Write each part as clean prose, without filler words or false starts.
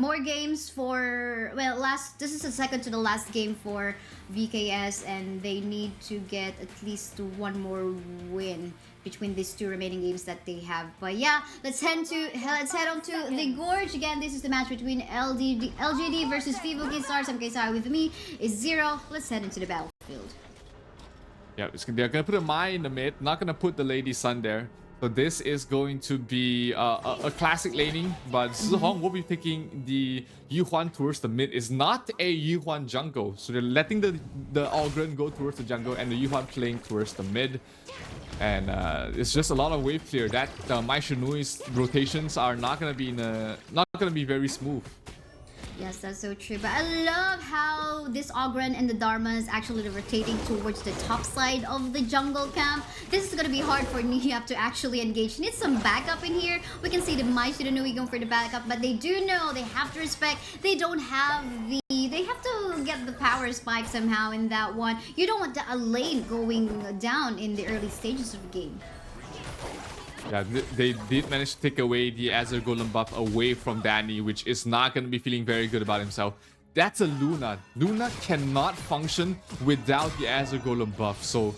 more games for, well, this is the second to the last game for VKS, and they need to get at least one more win between these two remaining games that they have. But yeah, let's head on to the Gorge. Again, this is the match between LGD versus HoK Stars. MKSI with me is Zero. Let's head into the battlefield. Yeah, they're gonna put a Mai in the mid, not gonna put the Lady Sun there. So this is going to be a classic laning, but Zihong will be picking the Yuhuan towards the mid. It's not a Yuhuan jungle, so they're letting the Ogren go towards the jungle and the Yuhuan playing towards the mid. And it's just a lot of wave clear. That Mai Shinui's rotations are not gonna be very smooth. Yes, that's so true. But I love how this Ogren and the Dharma is actually rotating towards the top side of the jungle camp. This is going to be hard for Nihyap to actually engage. Needs some backup in here. We can see the Mai Shiranui going for the backup, but they do know they have to respect. They don't have the... They have to get the power spike somehow in that one. You don't want a lane going down in the early stages of the game. Yeah, they did manage to take away the Azure Golem buff away from Danny, which is not going to be feeling very good about himself. That's a Luna. Luna cannot function without the Azure Golem buff, so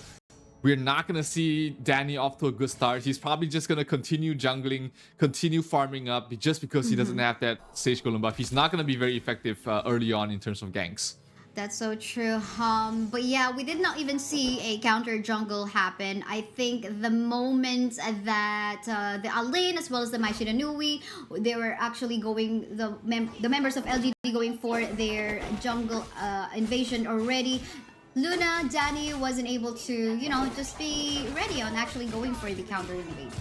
we're not going to see Danny off to a good start. He's probably just going to continue jungling, continue farming up just because he doesn't have that Sage Golem buff. He's not going to be very effective early on in terms of ganks. That's so true. But yeah, we did not even see a counter jungle happen. I think the moment that the Alain as well as the Mai Shiranui, they were actually going, the members of LGD going for their jungle invasion already. Luna, Danny wasn't able to, you know, just be ready on actually going for the counter invade.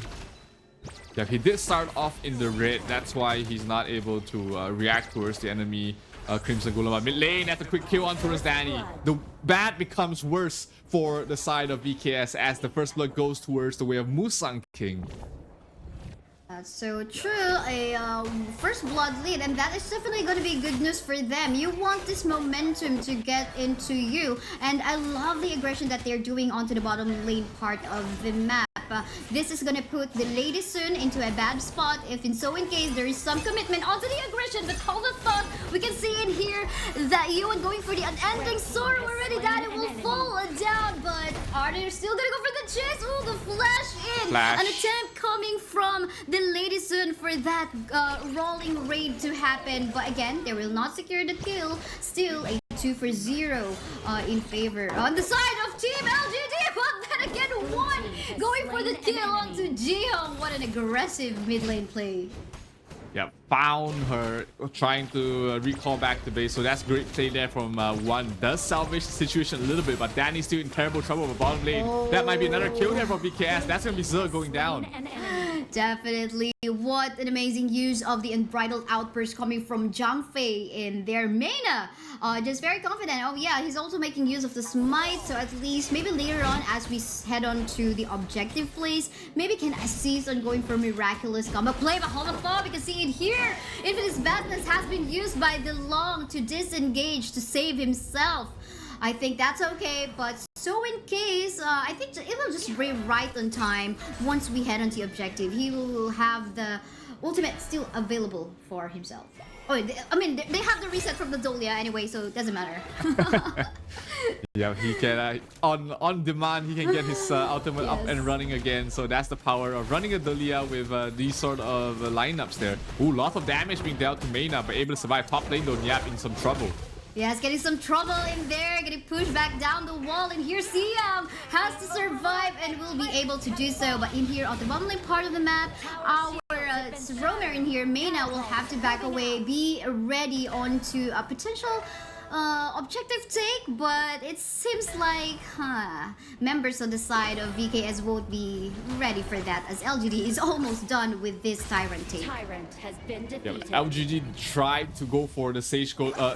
Yeah, he did start off in the red. That's why he's not able to react towards the enemy Crimson Golem. Mid lane at the quick kill on towards Danny. The bad becomes worse for the side of VKS as the first blood goes towards the way of Musang King. That's so true. A first blood lead, and that is definitely going to be good news for them. You want this momentum to get into you, and I love the aggression that they're doing onto the bottom lane part of the map. This is gonna put the Lady Sun into a bad spot if in case there is some commitment onto the aggression. But hold the thought, we can see in here that Yuan going for the unending sword already. That it will fall down, but are they still gonna go for the chase? Oh, the flash in! An attempt coming from the Lady Sun for that rolling raid to happen. But again, they will not secure the kill. Still a 2-for-0 in favor on the side of Team LGD. But then again, one going for the kill onto Jihong. What an aggressive mid lane play. Yeah, found her trying to recall back the base. So that's great play there from one. Does salvage the situation a little bit, but Danny's still in terrible trouble with bottom lane. That might be another kill there for BKS. That's gonna be Zero going down. Definitely. What an amazing use of the unbridled outburst coming from Zhang Fei in their Mena. Just very confident. Oh yeah, he's also making use of the smite, so at least maybe later on as we head on to the objective plays, maybe can assist on going for miraculous combo play. But hold on, we can see it here. Infinite's Badness has been used by the Long to disengage to save himself. I think that's okay, but so in case, I think it will just be right on time once we head on the objective. He will have the ultimate still available for himself. Oh, I mean, they have the reset from the Dolia anyway, so it doesn't matter. Yeah, he can, on demand, he can get his ultimate up and running again. So that's the power of running a Dolia with these sort of lineups there. Ooh, lots of damage being dealt to Mena, but able to survive. Top lane though, Nyap in some trouble. Yes, getting some trouble in there, getting pushed back down the wall, and here Siam has to survive and will be able to do so. But in here on the bottom lane part of the map, our roamer in here, Mena, will have to back away, be ready onto a potential objective take, but it seems like members on the side of VKS won't be ready for that, as LGD is almost done with this Tyrant take. Tyrant has been defeated. Yeah, LGD tried to go for the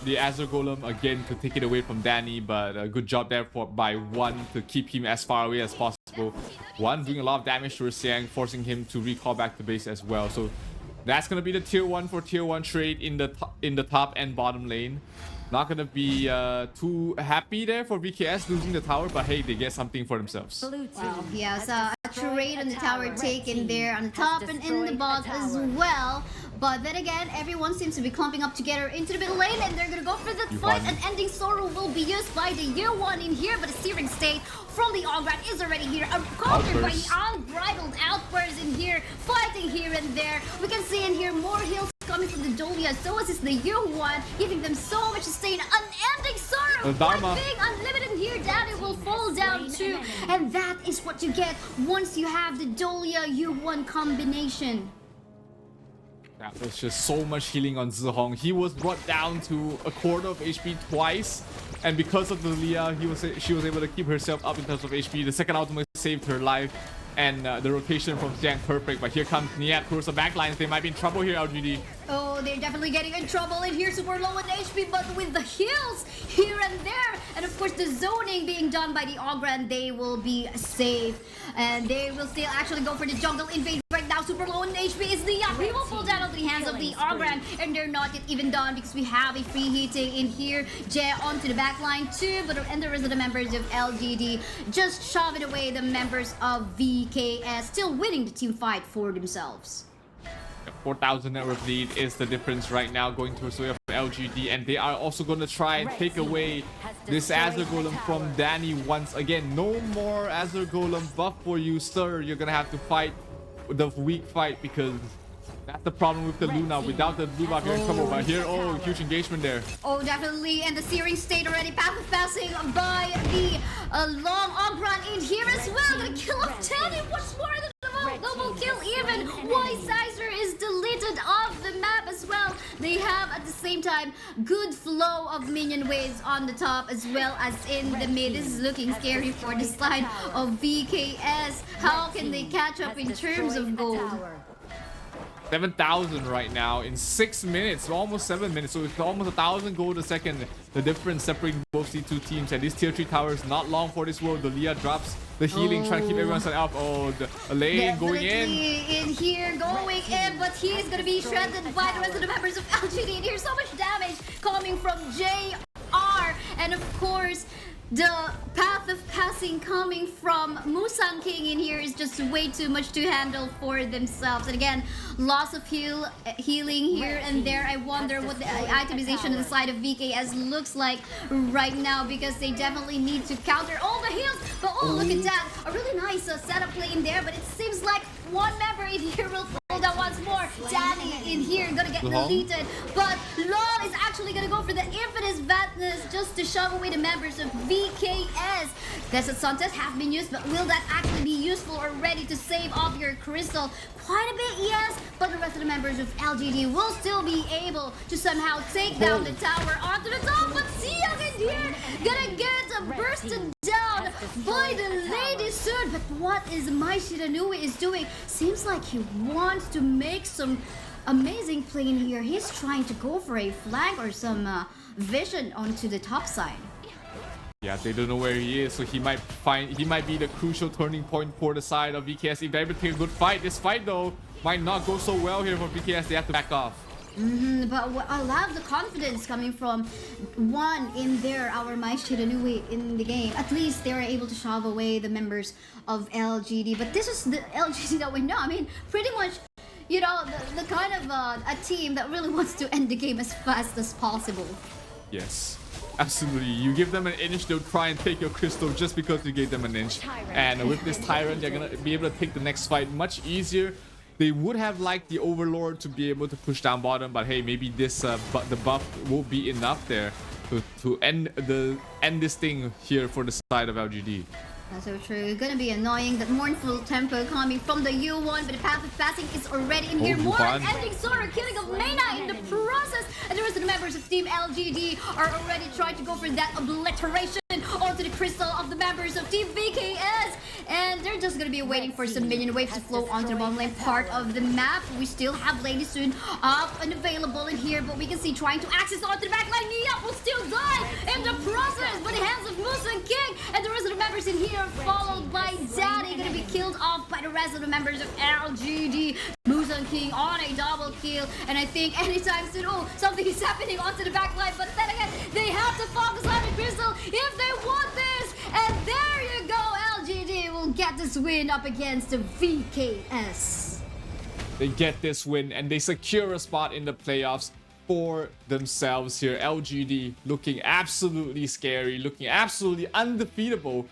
the Azure Golem again to take it away from Danny, but a good job there by One to keep him as far away as possible. One doing a lot of damage to Siang, forcing him to recall back to base as well. So that's gonna be the tier 1 for tier 1 trade in the top and bottom lane. Not gonna be too happy there for VKS losing the tower, but hey, they get something for themselves. Wow, yes, a trade on the tower taken there on the top and in the bot as well. But then again, everyone seems to be clumping up together into the middle lane, and they're gonna go for the fight. An ending sorrow will be used by the year one in here, but a searing state from the Ograd is already here. Countered by the unbridled outbursts in here, fighting here and there. We can see in here more heals coming from the Dolia, so is the U1, giving them so much sustain. Unending sorrow, being unlimited here, Daddy will fall down too. And that is what you get once you have the Dolia U1 combination. That was just so much healing on Zihong. He was brought down to a quarter of HP twice, and because of the Leah, she was able to keep herself up in terms of HP. The second ultimate saved her life, and the rotation from Jiang perfect. But here comes Niat towards the backlines. They might be in trouble here, LGD. Oh, they're definitely getting in trouble in here, super low in HP, but with the heals here and there, and of course the zoning being done by the Ograd, they will be safe, and they will still actually go for the jungle invade right now. Super low in HP is the he will fall down on the hands of the Ograd, and they're not yet even done because we have a free hitting in here. Jay onto the back line too, but and the rest of the members of LGD just shoving away the members of VKS, still winning the team fight for themselves. 4,000 network lead is the difference right now going towards the way of LGD, and they are also going to try and take away this Azure Golem from Danny once again. No more Azure Golem buff for you, sir. You're going to have to fight the weak fight because that's the problem with the Luna. Without the blue buff, you're in trouble. But here, oh, huge engagement there. Oh, definitely. And the searing state already path of passing by the long Ogron in here as well. Gonna kill off Danny. What's more than double kill even. Why Sizer is deleted off the map as well. They have at the same time good flow of minion waves on the top as well as in the mid. This is looking scary for the side of VKS. How can they catch up in terms of gold? 7,000 right now in 6 minutes, almost 7 minutes, so it's almost 1,000 gold a second. The difference separating both these two teams, and this tier 3 tower is not long for this world. The Leah drops the healing, trying to keep everyone set up. Oh, the Elaine going in here, going in, but he's gonna be shredded by the rest of the members of LGD. And here's so much damage coming from JR, and of course the path of passing coming from Musang King in here is just way too much to handle for themselves. And again, loss of healing here and there. I wonder what the itemization inside of VKS looks like right now, because they definitely need to counter all the heals. But oh, look at that, a really nice setup play in there, but it seems like one member in here will fall down once more. Danny in here gonna get deleted, but Long is actually gonna go for the Infinite Fatness just to shove away the members of VKS. Desert Suntest have been used, but will that actually be useful or ready to save off your crystal? Quite a bit, yes, but the rest of the members of LGD will still be able to somehow take down the tower onto the top. But Siang in here gonna get bursted down by the Lady Soon. But what is Mai Shiranui is doing? Seems like he wants to make some amazing play in here. He's trying to go for a flank or some vision onto the top side. Yeah, they don't know where he is, so he might be the crucial turning point for the side of VKS. If they're able to take a good fight, this fight though might not go so well here for VKS. They have to back off. But I love the confidence coming from one in there, our Mai Shiranui in the game. At least they were able to shove away the members of LGD. But this is the LGD that we know. I mean, pretty much, you know, the kind of a team that really wants to end the game as fast as possible. Yes. Absolutely. You give them an inch, they'll try and take your crystal just because you gave them an inch. And with this Tyrant, they're going to be able to take the next fight much easier. They would have liked the Overlord to be able to push down bottom, but hey, maybe this the buff will be enough there to end this thing here for the side of LGD. That's so true. Gonna be annoying, that mournful tempo coming from the U1, but the path of passing is already in here. More ending sort of killing of Mena in the process, and the rest of the members of Team LGD are already trying to go for that obliteration onto the crystal of the members of Team VKS, and they're just gonna be waiting for some minion waves to flow onto the bottom lane part of the map. We still have Lady Soon up and available in here, but we can see trying to access onto the back line. Nia will still die in the process by the hands of Musang King, and the rest of the members in here followed by Daddy, gonna be killed off by the rest of the members of LGD. Musang King on a double kill, and I think anytime soon, oh, something is happening onto the back line, but then again, they have to focus on the crystal if they want this, and there you go, LGD will get this win up against the VKS. They get this win and they secure a spot in the playoffs for themselves here. LGD looking absolutely scary, looking absolutely undefeatable